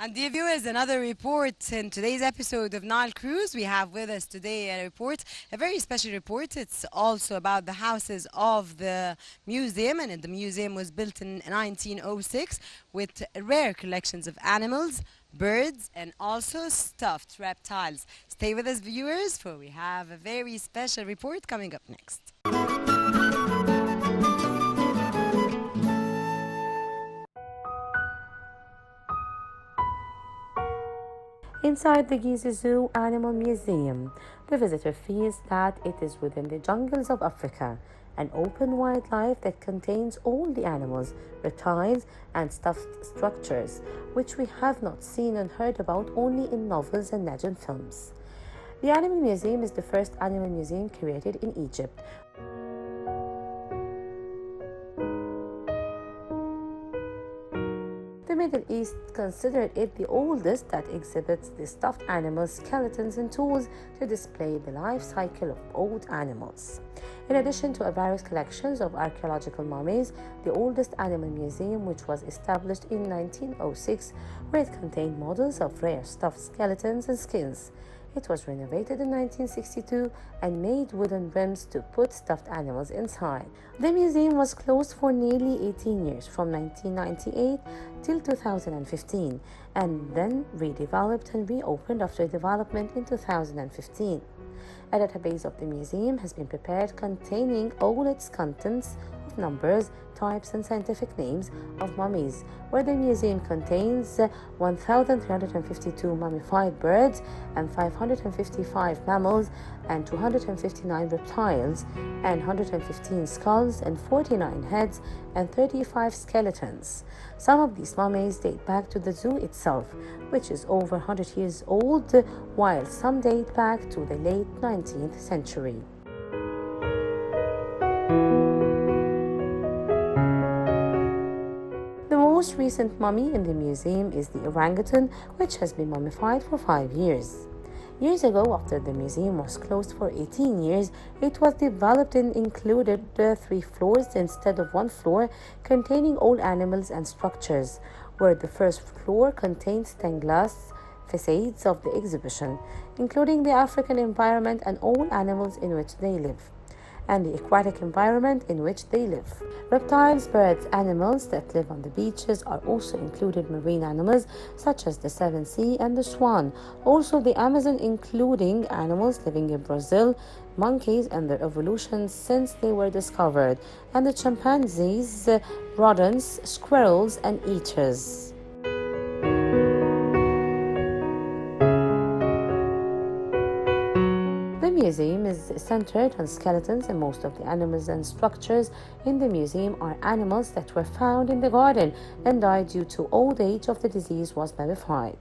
And dear viewers, another report in today's episode of Nile Cruise. We have with us today a report, a very special report. It's also about the houses of the museum, and the museum was built in 1906 with rare collections of animals, birds, and also stuffed reptiles. Stay with us, viewers, for we have a very special report coming up next. Inside the Giza Zoo Animal Museum, the visitor feels that it is within the jungles of Africa, an open wildlife that contains all the animals, reptiles, and stuffed structures, which we have not seen and heard about only in novels and legend films. The Animal Museum is the first animal museum created in Egypt. The Middle East considered it the oldest that exhibits the stuffed animals, skeletons, and tools to display the life cycle of old animals. In addition to various collections of archaeological mummies, the oldest animal museum, which was established in 1906, where it contained models of rare stuffed skeletons and skins. It was renovated in 1962 and made wooden rims to put stuffed animals inside. The museum was closed for nearly 18 years, from 1998 till 2015, and then redeveloped and reopened after development in 2015. A database of the museum has been prepared containing all its contents of numbers, types, and scientific names of mummies, where the museum contains 1,352 mummified birds and 555 mammals and 259 reptiles and 115 skulls and 49 heads and 35 skeletons. Some of these mummies date back to the zoo itself, which is over 100 years old, while some date back to the late 19th century. The most recent mummy in the museum is the orangutan, which has been mummified for 5 years. Years ago, after the museum was closed for 18 years, it was developed and included 3 floors instead of 1 floor, containing all animals and structures, where the first floor contains stained glass facades of the exhibition, including the African environment and all animals in which they live, and the aquatic environment in which they live. Reptiles, birds, animals that live on the beaches are also included. Marine animals such as the seven sea and the swan. Also the Amazon, including animals living in Brazil, monkeys and their evolution since they were discovered, and the chimpanzees, rodents, squirrels, and eaters. The museum is centered on skeletons, and most of the animals and structures in the museum are animals that were found in the garden and died due to old age of the disease was mummified.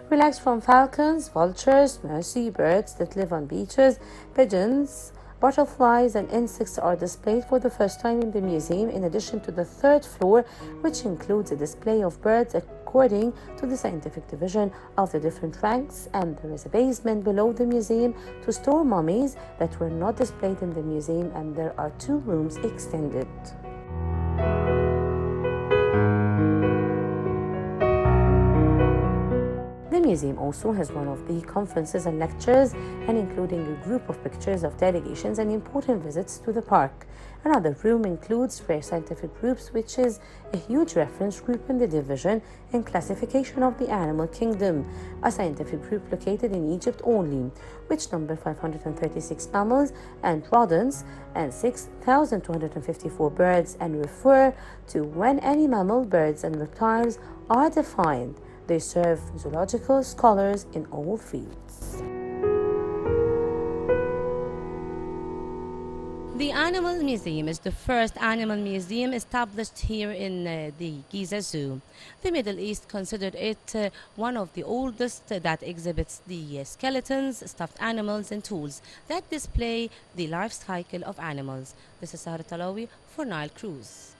Relax from falcons, vultures, mercy birds that live on beaches, pigeons, butterflies, and insects are displayed for the first time in the museum, in addition to the 3rd floor, which includes a display of birds according to the scientific division of the different ranks, and there is a basement below the museum to store mummies that were not displayed in the museum, and there are 2 rooms extended. The museum also has one of the conferences and lectures, and including a group of pictures of delegations and important visits to the park. Another room includes rare scientific groups, which is a huge reference group in the division and classification of the animal kingdom, a scientific group located in Egypt only, which number 536 mammals and rodents and 6,254 birds, and refer to when any mammal, birds, and reptiles are defined. They serve zoological scholars in all fields. The Animal Museum is the first animal museum established here in the Giza Zoo. The Middle East considered it one of the oldest that exhibits the skeletons, stuffed animals, and tools that display the life cycle of animals. This is Sahar Talawi for Nile Cruise.